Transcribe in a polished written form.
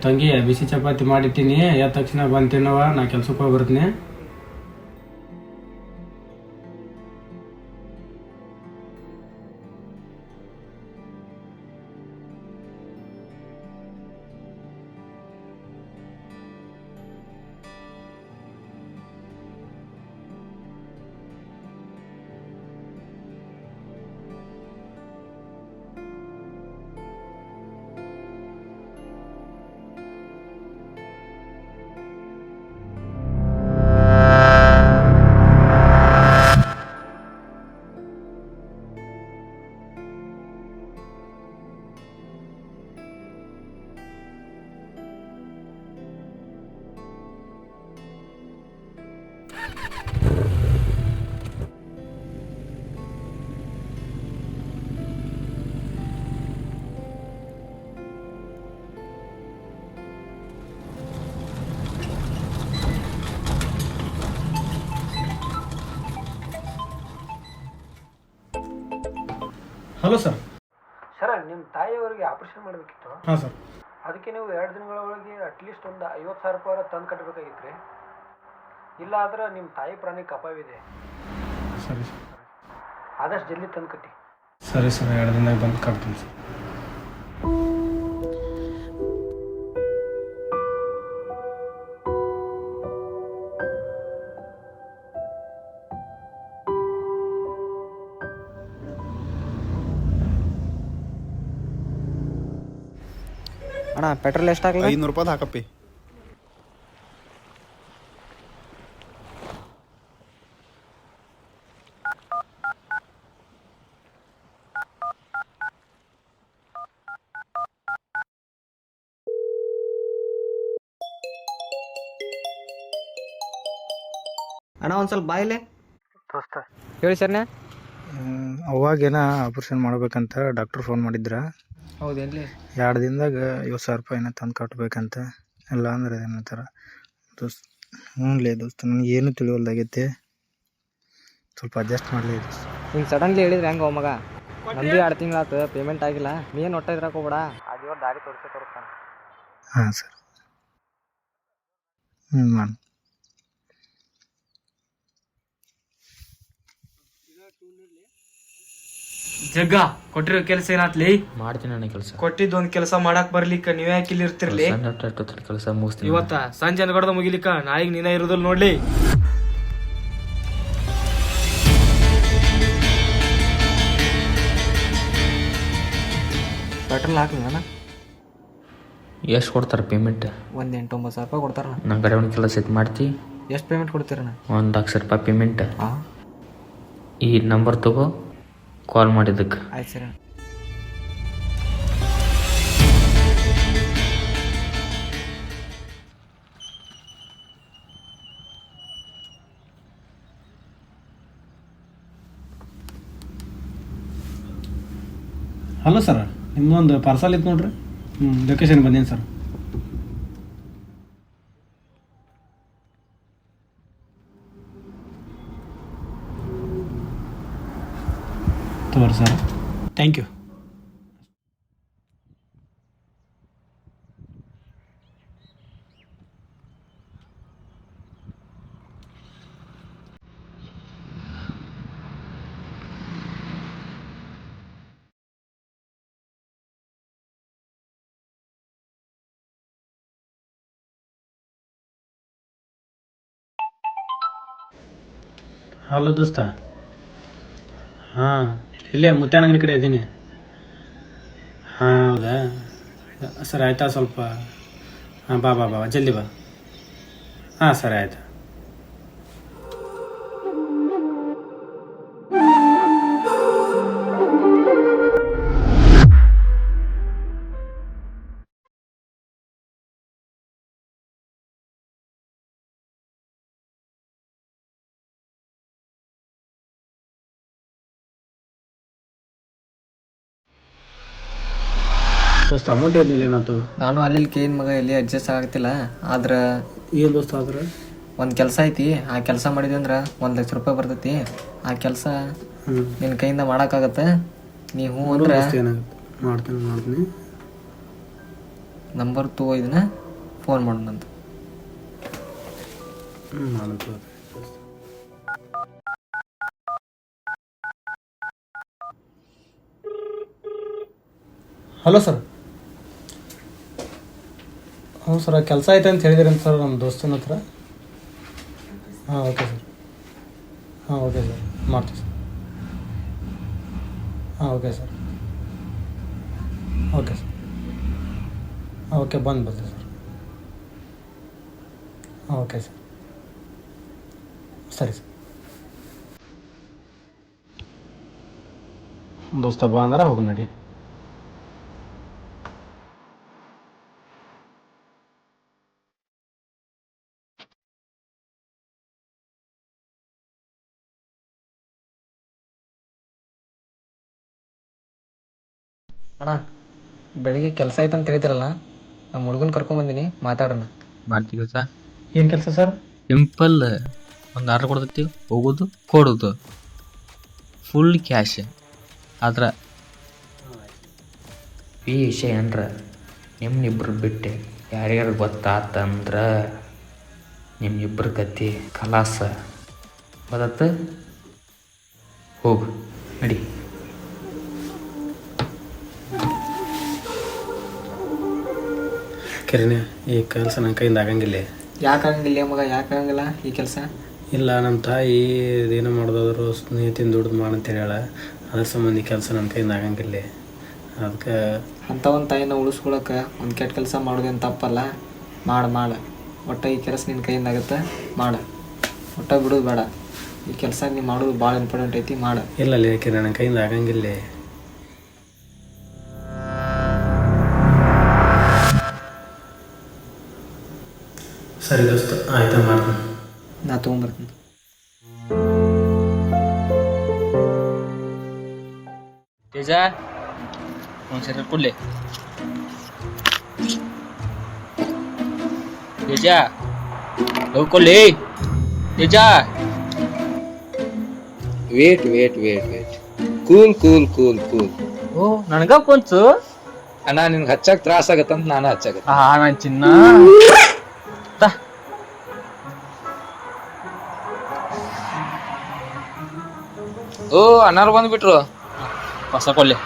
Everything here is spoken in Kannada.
ತಂಗಿ ಬಿಸಿ ಚಪಾತಿ ಮಾಡಿಟ್ಟಿನಿ, ಎದ್ದ ತಕ್ಷಣ ಬಂದು ತಿನ್ನವ, ನಾ ಕೆಲ್ಸಕ್ಕೆ ಹೋಗಿ ಬರ್ತೀನಿ. Hello sir. ಸರ್, ನಿಮ್ಮ ತಾಯಿಯವರಿಗೆ ಆಪರೇಷನ್ ಮಾಡಬೇಕಿತ್ತು. ಹಾಂ ಸರ್. ಅದಕ್ಕೆ ನೀವು 2 ದಿನಗಳ ಒಳಗೆ ಅಟ್ಲೀಸ್ಟ್ ಒಂದು 50,000 ರೂಪಾಯಿ ತಂದು ಕಟ್ಟಬೇಕಾಗಿತ್ತು ರೀ. ಇಲ್ಲ ಆದ್ರೆ ನಿಮ್ಮ ತಾಯಿ ಪ್ರಾಣಿಗೆ ಅಪಾಯವಿದೆ. ಸರಿ ಸರ್. ಆದಷ್ಟು ಜಲ್ದಿ ತಂದು ಕಟ್ಟಿ. ಸರಿ ಸರ್, 2 ದಿನದಾಗ ಬಂದು ಕಟ್ತೀನಿ ಸರ್. ಅಣ್ಣ ಪೆಟ್ರೋಲ್ ಎಷ್ಟಾಗಲ್ಲ? 500 ರೂಪಾಯಿ ಹಾಕಪ್ಪಿ. ಅಣ್ಣ ಒಂದು ಸ್ವಲ್ಪ ಬಾಯಿಲೆ ದೋಸ್ತ, ಹೇಳಿ ಸರ್ನ. ಅವಾಗೇನ ಆಪರೇಷನ್ ಮಾಡ್ಬೇಕಂತ ಡಾಕ್ಟ್ರ್ ಫೋನ್ ಮಾಡಿದ್ರ. ಹೌದೇನ್ರಿ? 2 ದಿನದಾಗ 50,000 ರೂಪಾಯಿನ ತಂದು ಕಟ್ಬೇಕಂತ. ಇಲ್ಲ ಅಂದ್ರೆ ಏನಂತಾರ ದೋಸ್ತ. ಹ್ಞೂ ದೋಸ್ತ, ನನಗೆ ಏನು ತಿಳಿವಲ್ದಾಗೈತೆ, ಸ್ವಲ್ಪ ಅಡ್ಜಸ್ಟ್ ಮಾಡಲಿ ದೋಸ್ತ. ಹಿಂಗೆ ಸಡನ್ಲಿ ಹೇಳಿದ್ರೆ ಹೆಂಗೆ ಮಗ? ನಮ್ದು 2 ತಿಂಗಳಾತು ಪೇಮೆಂಟ್ ಆಗಿಲ್ಲ. ನೀನು ಒಟ್ಟ ಇದ್ರಾಕ ಹೋಗ್ಬೇಡ, ಆಗಿರೋ ದಾರಿ ತೋರಿಸ್ತಾನೆ. ಹಾಂ ಸರ್. ಮಾಡಿ ಜಗ್ಗ ಕೊಟ್ಟಿರೋ ಕೆಲಸ ಏನಾತ್ಲಿ? ಮಾಡ್ತೀನಿ ನನ್ನ ಕೆಲಸ. ಕೊಟ್ಟಿದ್ದೊಂದ್ ಕೆಲಸ ಮಾಡಕ್ ಬರ್ಲಿಕ್ಕ ನೀವ್ ಯಾಕೆ ಇಲ್ಲಿ ಇರ್ತಿರ್ಲಿ? ಕೆಲಸ ಮುಗಿಸ್ತೀನಿ. ಇವತ್ತ ಸಂಜೆ ಅನ್ಗಡ್ದ ಮುಗಿಲಿಕ್ಕ ನಾಳೆಗ್ ನೀನ ಇರೋದಿಲ್ಲ ನೋಡ್ಲಿ. ಪೆಟ್ರೋಲ್ ಹಾಕ್ಲಿಲ್ಲ? ಎಷ್ಟು ಕೊಡ್ತಾರೆ ಪೇಮೆಂಟ್? ಒಂದು 8-9 ಸಾವಿರ ರೂಪಾಯಿ ಕೊಡ್ತಾರ. ನನ್ನ ಕಡೆ ಒಂದು ಕೆಲಸ ಸೆಟ್ ಮಾಡ್ತಿ? ಎಷ್ಟು ಪೇಮೆಂಟ್ ಕೊಡ್ತೀರಣ್ಣ? 1,00,000 ರೂಪಾಯಿ ಪೇಮೆಂಟ್. ಹಾಂ, ಈ ನಂಬರ್ ತಗೋ, ಕಾಲ್ ಮಾಡಿದ್ದಕ್ಕೆ. ಆಯ್ತು ಸರ್. ಹಲೋ ಸರ್, ನಿಮ್ಮೊಂದು ಪಾರ್ಸಲ್ ಇತ್ತು ನೋಡ್ರಿ. ಲೊಕೇಶನ್ ಬಂದೀನಿ ಸರ್. ತೋರಿ ಸರ್, ಥ್ಯಾಂಕ್ ಯು. ಹಲೋ ದೋಸ್ತ. ಹಾಂ, ಇಲ್ಲೇ ಮುತ್ಯಾನಂಗನ ಕಡೆ ಇದ್ದೀನಿ. ಹಾಂ, ಹೌದಾ ಸರ್, ಆಯಿತಾ ಸ್ವಲ್ಪ. ಹಾಂ, ಬಾ ಬಾ ಬಾ ಜಲ್ದಿ ಬಾ. ಹಾಂ ಸರಿ, ಆಯಿತು. ದೋಸ್ತ ಅಮೌಂಟ್ ಏನಿಲ್ಲ ಏನಾಯ್ತು? ನಾನು ಅಲ್ಲಿ ಕೇನ್ ಮಗ ಎಲ್ಲಿ ಅಡ್ಜಸ್ಟ್ ಆಗತ್ತಿಲ್ಲ. ಆದ್ರೆ ಏನು ದೋಸ್ತ ಆದ್ರೆ ಒಂದು ಕೆಲಸ ಐತಿ. ಆ ಕೆಲಸ ಮಾಡಿದ್ವಿ ಅಂದ್ರೆ 1,00,000 ರೂಪಾಯಿ ಬರ್ತೈತಿ. ಆ ಕೆಲಸ ನಿನ್ನ ಕೈಯಿಂದ ಮಾಡೋಕ್ಕಾಗತ್ತೆ? ನೀ ಹ್ಞೂ ಅಂದ್ರೆ ಏನಾಗುತ್ತೆ ಮಾಡ್ತೀನಿ. ನಂಬರ್ ತಗೋ, ಇದನ್ನ ಫೋನ್ ಮಾಡೋಣಂತ. ಮಾಡಂತ. Hello sir. ಹ್ಞೂ ಸರ್, ಕೆಲಸ ಐತೆ ಅಂತ ಹೇಳಿದಿರಂತ ಸರ್ ನಮ್ಮ ದೋಸ್ತನ ಹತ್ರ. ಹಾಂ ಓಕೆ ಸರ್. ಹಾಂ ಓಕೆ ಸರ್, ಮಾಡ್ತೀವಿ ಸರ್. ಹಾಂ ಓಕೆ ಸರ್. Okay sir. ಹಾಂ ಓಕೆ, ಬರ್ತೀವಿ ಸರ್. ಹಾಂ ಓಕೆ ಸರ್. ಸರಿ ಸರ್. ದೋಸ್ತ ಬಾ ಅಂದ್ರೆ ಹೋಗಿ ನಡಿ. ಅಣ್ಣ, ಬೆಳಿಗ್ಗೆ ಕೆಲಸ ಐತೆ ಅಂತ ಹೇಳಿದ್ರಲ್ಲ, ನಮ್ಮ ಹುಡುಗನ ಕರ್ಕೊಂಬಂದಿನಿ, ಮಾತಾಡೋಣ. ಮಾಡ್ತೀವಿ ಕೆಲಸ. ಏನು ಕೆಲಸ ಸರ್? ಸಿಂಪಲ್. ಒಂದು ಆರ್ಡ್ರ್ ಕೊಡ್ತೈತಿ, ಹೋಗೋದು ಕೊಡೋದು, ಫುಲ್ ಕ್ಯಾಶ್. ಆದ್ರೆ ಈ ವಿಷಯ ಅಂದ್ರೆ ನಿಮ್ಮನ್ನಿಬ್ರು ಬಿಟ್ಟು ಯಾರ್ಯಾರು ಗೊತ್ತಾತಂದ್ರೆ ನಿಮ್ಮಿಬ್ಬರ ಕತೆ ಕಲಾಸ ಬದತ್ತ. ಹೋಗು, ನಡಿ. ಕಿರಣಿ, ಈ ಕೆಲಸ ನನ್ನ ಕೈಯಿಂದ ಆಗಂಗಿಲ್ಲ. ಯಾಕೆ ಆಗಂಗಿಲ್ಲ ಮಗ, ಯಾಕೆ ಆಗಂಗಿಲ್ಲ ಈ ಕೆಲಸ? ಇಲ್ಲ, ನಮ್ಮ ತಾಯಿ ಇದೇನೋ ಮಾಡಿದವರು ಸ್ನೇಹಿತಿನ ದುಡ್ದು ಮಾಡಂತ ಹೇಳ, ಅದ್ರ ಸಂಬಂಧಿ ಕೆಲಸ ನನ್ನ ಕೈಯಿಂದ ಆಗಂಗಿಲ್ಲ. ಅದಕ್ಕೆ ಅಂಥ ಒಂದು ತಾಯಿನ ಉಳಿಸ್ಕೊಳಕ್ಕೆ ಒಂದು ಕೆಟ್ಟ ಕೆಲಸ ಮಾಡೋದೇನು ತಪ್ಪಲ್ಲ. ಮಾಡು ಒಟ್ಟು ಈ ಕೆಲಸ ನಿನ್ನ ಕೈಯಿಂದ ಆಗುತ್ತೆ, ಮಾಡು. ಒಟ್ಟ ಬಿಡೋದು ಬೇಡ. ಈ ಕೆಲಸ ನೀವು ಮಾಡೋದು ಭಾಳ ಇಂಪಾರ್ಟೆಂಟ್ ಐತಿ, ಮಾಡು. ಇಲ್ಲ ಕಿರಣಿ, ನನ್ನ ಕೈಯಿಂದ ಆಗಂಗಿಲ್ಲ. ಸರಿ ದೋಸ್ತ, ಆಯ್ತಾ, ಮಾಡ್ತೀನಿ. ನಾ ತೊಗೊಂಬರ್ತೀನಿ. ತೇಜ, ಒಂದು ಸರಿ ಕೊಡ್ಲಿ. ತೇಜ, ಹೋಗ್ಕೊಳ್ಳಿ. ತೇಜ, ವೇಟ್ ಕೂಲ್ ಓ ನನಗ ಕೊಂಚು ಅಣ್ಣ, ನಿನ್ಗೆ ಹಚ್ಚಕ್ ತ್ರಾಸ ಆಗತ್ತಂತ ನಾನು ಹಚ್ಚಾಗತ್ತ. ನಾನು ಚಿನ್ನ. ಓ ಅಣ್ಣಾರು ಬಂದ್ಬಿಟ್ರು. ಹೊಸ ಕೊಡ್ಲಿ.